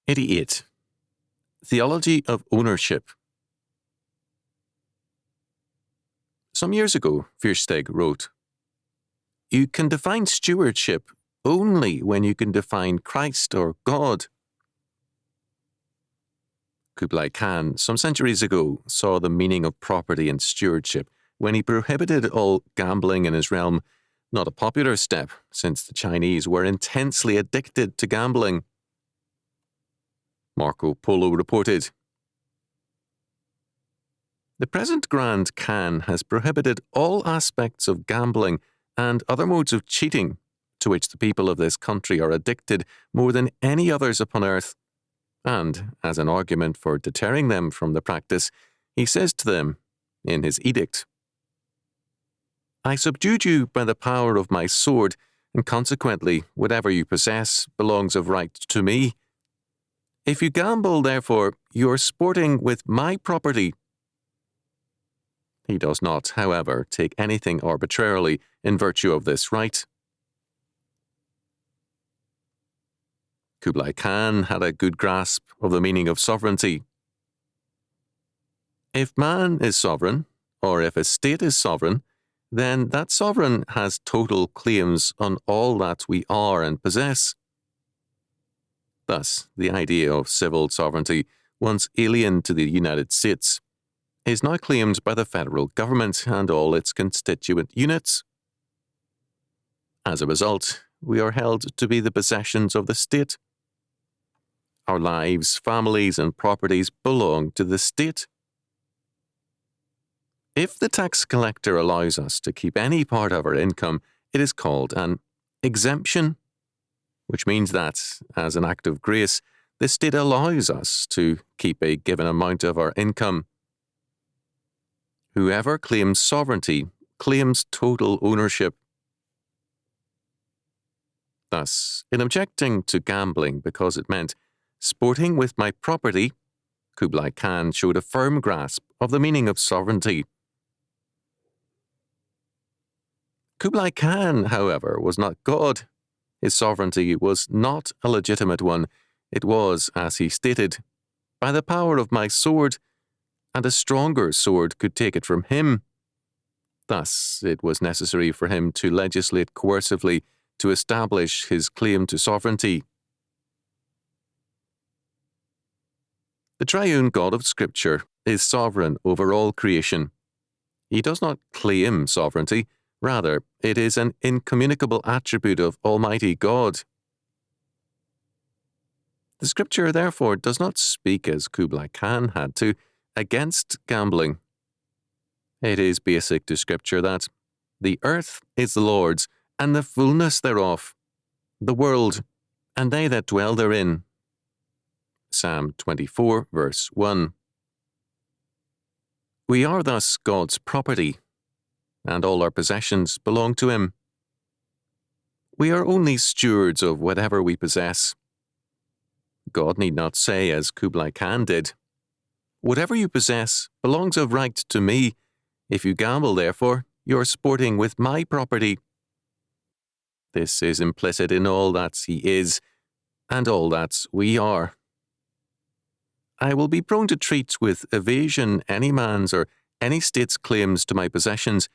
88. Theology of ownership. Some years ago, Fiersteg wrote, "You can define stewardship only when you can define Christ or God." Kublai Khan, some centuries ago, saw the meaning of property and stewardship when he prohibited all gambling in his realm, not a popular step, since the Chinese were intensely addicted to gambling. Marco Polo reported, "The present Grand Khan has prohibited all aspects of gambling and other modes of cheating, to which the people of this country are addicted more than any others upon earth. And, as an argument for deterring them from the practice, he says to them, in his edict, 'I subdued you by the power of my sword, and consequently, whatever you possess belongs of right to me. If you gamble, therefore, you are sporting with my property.' He does not, however, take anything arbitrarily in virtue of this right." Kublai Khan had a good grasp of the meaning of sovereignty. If man is sovereign, or if a state is sovereign, then that sovereign has total claims on all that we are and possess. Thus, the idea of civil sovereignty, once alien to the United States, is now claimed by the federal government and all its constituent units. As a result, we are held to be the possessions of the state. Our lives, families, and properties belong to the state. If the tax collector allows us to keep any part of our income, it is called an exemption, which means that, as an act of grace, the state allows us to keep a given amount of our income. Whoever claims sovereignty claims total ownership. Thus, in objecting to gambling because it meant sporting with my property, Kublai Khan showed a firm grasp of the meaning of sovereignty. Kublai Khan, however, was not God. His sovereignty was not a legitimate one. It was, as he stated, by the power of my sword, and a stronger sword could take it from him. Thus, it was necessary for him to legislate coercively to establish his claim to sovereignty. The triune God of Scripture is sovereign over all creation. He does not claim sovereignty. Rather, it is an incommunicable attribute of Almighty God. The Scripture, therefore, does not speak, as Kublai Khan had to, against gambling. It is basic to Scripture that the earth is the Lord's, and the fullness thereof, the world, and they that dwell therein. Psalm 24, verse 1. We are thus God's property, and all our possessions belong to Him. We are only stewards of whatever we possess. God need not say, as Kublai Khan did, "Whatever you possess belongs of right to me. If you gamble, therefore, you are sporting with my property." This is implicit in all that He is, and all that we are. I will be prone to treat with evasion any man's or any state's claims to my possessions,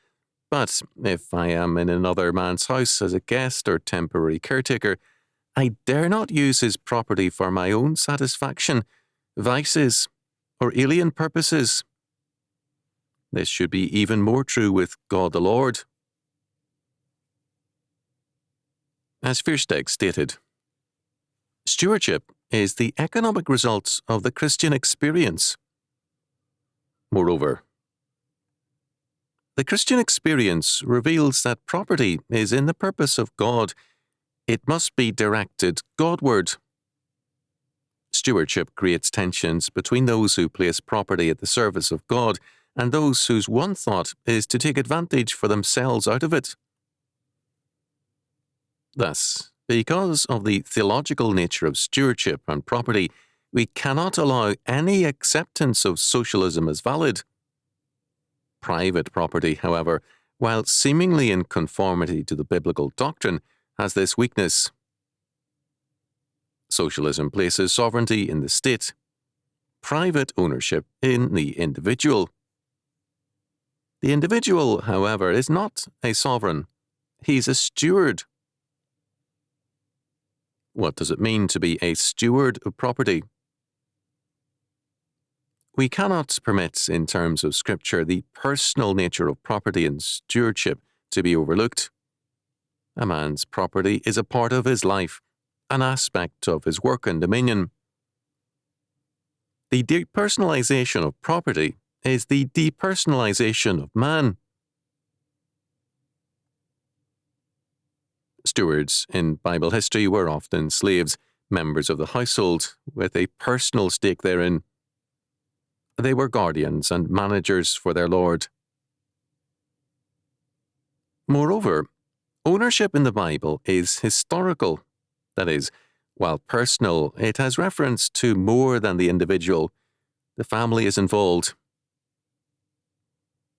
but if I am in another man's house as a guest or temporary caretaker, I dare not use his property for my own satisfaction, vices, or alien purposes. This should be even more true with God the Lord. As Fiersteg stated, stewardship is the economic result of the Christian experience. Moreover, the Christian experience reveals that property is in the purpose of God. It must be directed Godward. Stewardship creates tensions between those who place property at the service of God and those whose one thought is to take advantage for themselves out of it. Thus, because of the theological nature of stewardship and property, we cannot allow any acceptance of socialism as valid. Private property, however, while seemingly in conformity to the biblical doctrine, has this weakness. Socialism places sovereignty in the state, private ownership in the individual. The individual, however, is not a sovereign. He's a steward. What does it mean to be a steward of property? We cannot permit, in terms of Scripture, the personal nature of property and stewardship to be overlooked. A man's property is a part of his life, an aspect of his work and dominion. The depersonalization of property is the depersonalization of man. Stewards in Bible history were often slaves, members of the household, with a personal stake therein. They were guardians and managers for their lord. Moreover, ownership in the Bible is historical. That is, while personal, it has reference to more than the individual. The family is involved.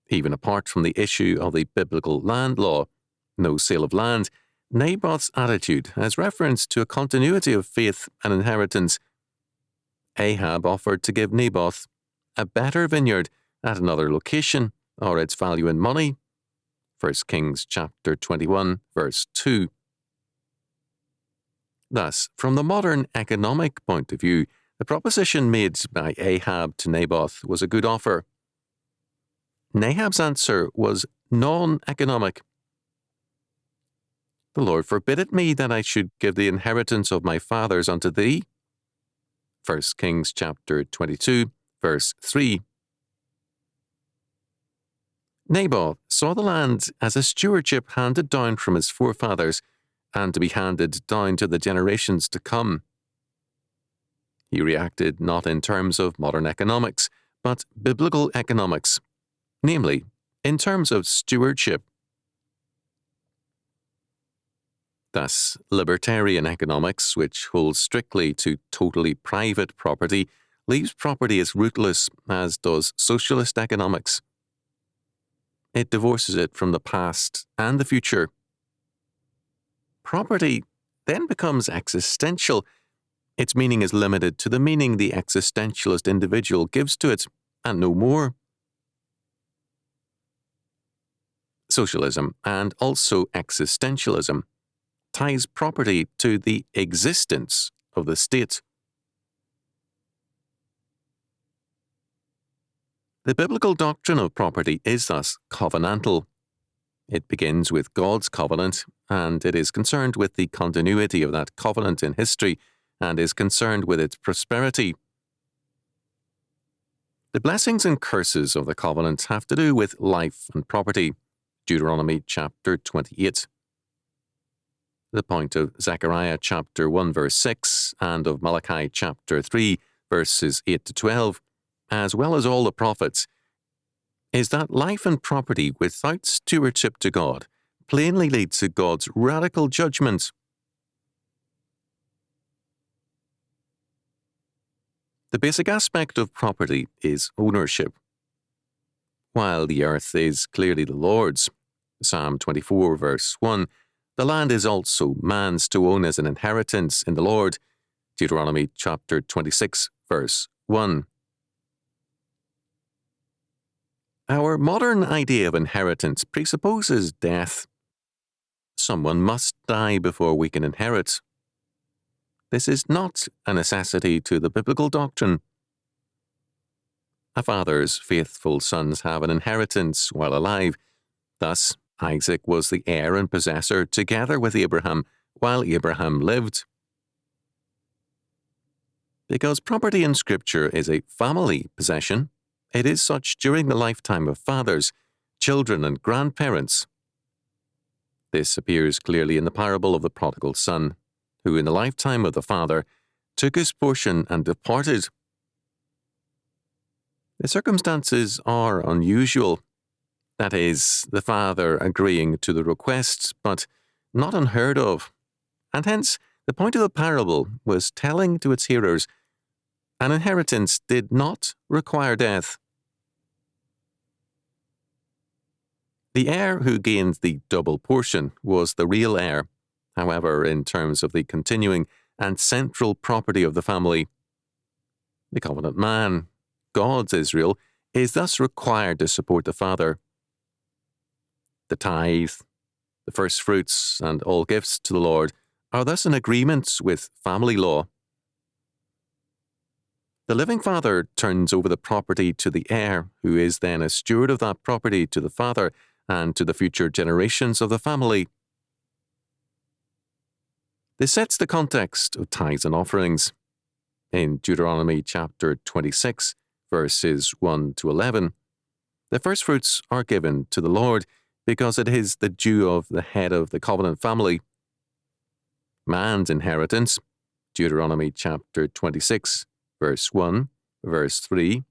Even apart from the issue of the biblical land law, no sale of land, Naboth's attitude has reference to a continuity of faith and inheritance. Ahab offered to give Naboth a better vineyard at another location, or its value in money. 1 Kings chapter 21, verse 2. Thus, from the modern economic point of view, the proposition made by Ahab to Naboth was a good offer. Nahab's answer was non-economic. The Lord forbid it me that I should give the inheritance of my fathers unto thee. 1 Kings chapter 22, verse 3. Naboth saw the land as a stewardship handed down from his forefathers and to be handed down to the generations to come. He reacted not in terms of modern economics, but biblical economics, namely, in terms of stewardship. Thus, libertarian economics, which holds strictly to totally private property, leaves property as rootless as does socialist economics. It divorces it from the past and the future. Property then becomes existential. Its meaning is limited to the meaning the existentialist individual gives to it, and no more. Socialism, and also existentialism, ties property to the existence of the state. The biblical doctrine of property is thus covenantal. It begins with God's covenant, and it is concerned with the continuity of that covenant in history, and is concerned with its prosperity. The blessings and curses of the covenant have to do with life and property. Deuteronomy chapter 28. The point of Zechariah chapter 1 verse 6 and of Malachi chapter 3 verses 8 to 12, as well as all the prophets, is that life and property without stewardship to God plainly leads to God's radical judgment. The basic aspect of property is ownership. While the earth is clearly the Lord's, Psalm 24 verse 1, the land is also man's to own as an inheritance in the Lord, Deuteronomy chapter 26 verse 1. Our modern idea of inheritance presupposes death. Someone must die before we can inherit. This is not a necessity to the biblical doctrine. A father's faithful sons have an inheritance while alive. Thus, Isaac was the heir and possessor together with Abraham while Abraham lived. Because property in Scripture is a family possession, it is such during the lifetime of fathers, children, and grandparents. This appears clearly in the parable of the prodigal son, who in the lifetime of the father took his portion and departed. The circumstances are unusual. That is, the father agreeing to the request, but not unheard of. And hence, the point of the parable was telling to its hearers, an inheritance did not require death. The heir who gained the double portion was the real heir. However, in terms of the continuing and central property of the family. The covenant man, God's Israel, is thus required to support the father. The tithe, the first fruits, and all gifts to the Lord are thus in agreement with family law. The living father turns over the property to the heir, who is then a steward of that property to the father and to the future generations of the family. This sets the context of tithes and offerings. In Deuteronomy chapter 26, verses 1 to 11, the first fruits are given to the Lord because it is the due of the head of the covenant family. Man's inheritance, Deuteronomy chapter 26, verse 1, verse 3,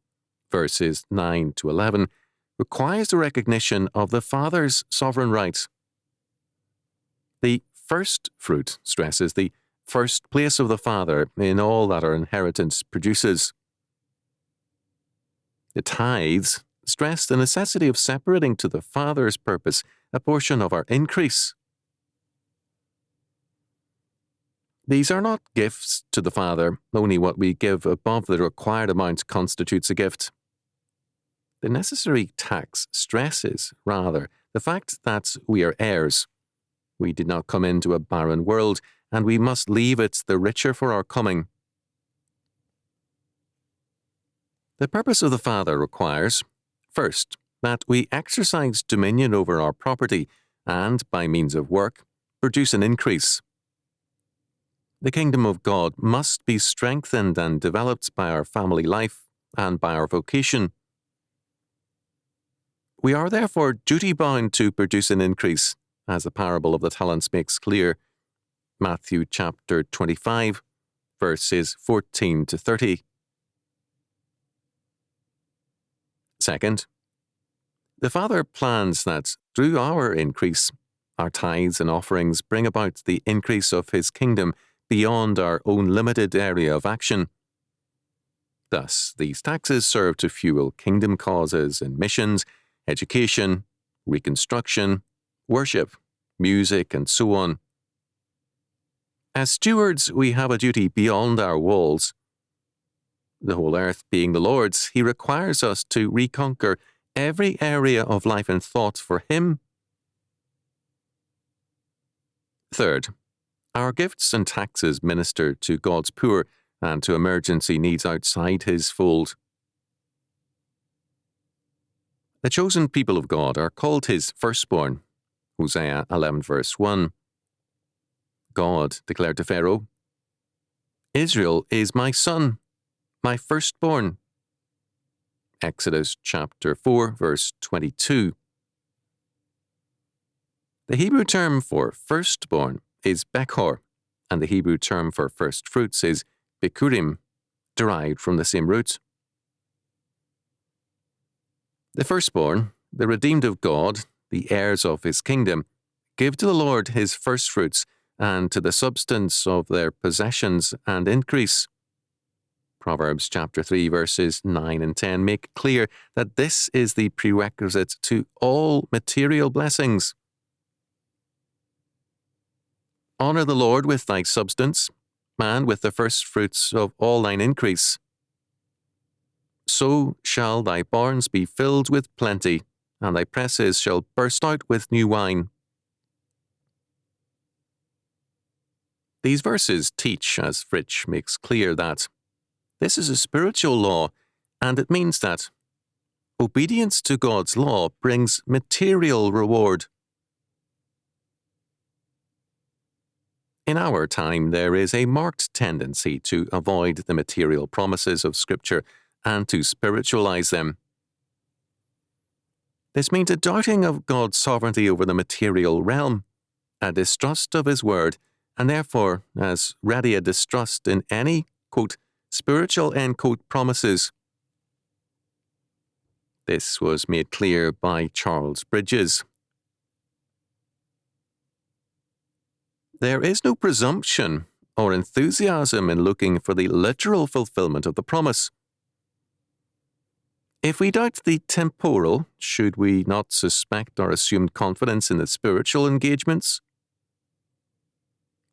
verses 9 to 11, requires the recognition of the father's sovereign rights. The first fruit stresses the first place of the father in all that our inheritance produces. The tithes stress the necessity of separating to the father's purpose a portion of our increase. These are not gifts to the father, only what we give above the required amount constitutes a gift. The necessary tax stresses, rather, the fact that we are heirs. We did not come into a barren world, and we must leave it the richer for our coming. The purpose of the Father requires, first, that we exercise dominion over our property and, by means of work, produce an increase. The kingdom of God must be strengthened and developed by our family life and by our vocation. We are therefore duty-bound to produce an increase, as the parable of the talents makes clear. Matthew chapter 25, verses 14 to 30. Second, the Father plans that through our increase, our tithes and offerings bring about the increase of His kingdom beyond our own limited area of action. Thus, these taxes serve to fuel kingdom causes in missions, education, reconstruction, worship, music, and so on. As stewards, we have a duty beyond our walls. The whole earth being the Lord's, He requires us to reconquer every area of life and thought for Him. Third, our gifts and taxes minister to God's poor and to emergency needs outside His fold. The chosen people of God are called His firstborn. Hosea 11 verse 1. God declared to Pharaoh, "Israel is my son, my firstborn." Exodus chapter 4 verse 22. The Hebrew term for firstborn is Bechor, and the Hebrew term for first fruits is Bikurim, derived from the same root. The firstborn, the redeemed of God, the heirs of His kingdom, give to the Lord His firstfruits and to the substance of their possessions and increase. Proverbs chapter 3 verses 9 and 10 make clear that this is the prerequisite to all material blessings. Honour the Lord with thy substance, and with the firstfruits of all thine increase. So shall thy barns be filled with plenty, and thy presses shall burst out with new wine. These verses teach, as Fritsch makes clear, that this is a spiritual law, and it means that obedience to God's law brings material reward. In our time, there is a marked tendency to avoid the material promises of Scripture and to spiritualize them. This means a doubting of God's sovereignty over the material realm, a distrust of His word, and therefore as ready a distrust in any, quote, spiritual, end quote, promises. This was made clear by Charles Bridges. There is no presumption or enthusiasm in looking for the literal fulfillment of the promise. If we doubt the temporal, should we not suspect or assume confidence in the spiritual engagements?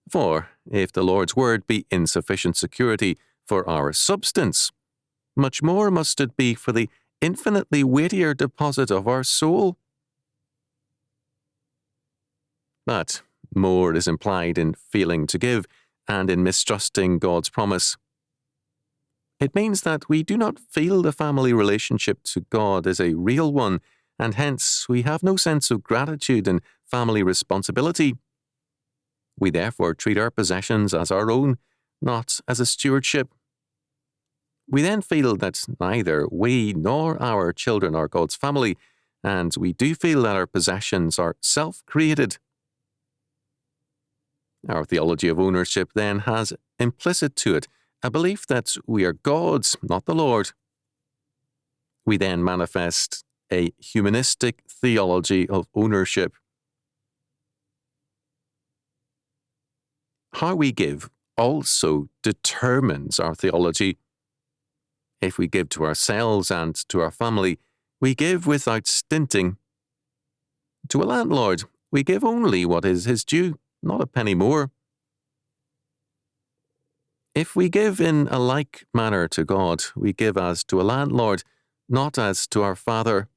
For, If the Lord's word be insufficient security for our substance, much more must it be for the infinitely weightier deposit of our soul. But more is implied in failing to give and in mistrusting God's promise. It means that we do not feel the family relationship to God is a real one, and hence we have no sense of gratitude and family responsibility. We therefore treat our possessions as our own, not as a stewardship. We then feel that neither we nor our children are God's family, and we do feel that our possessions are self-created. Our theology of ownership then has implicit to it a belief that we are God's, not the Lord. We then manifest a humanistic theology of ownership. How we give also determines our theology. If we give to ourselves and to our family, we give without stinting. To a landlord, we give only what is his due, not a penny more. If we give in a like manner to God, we give as to a landlord, not as to our Father.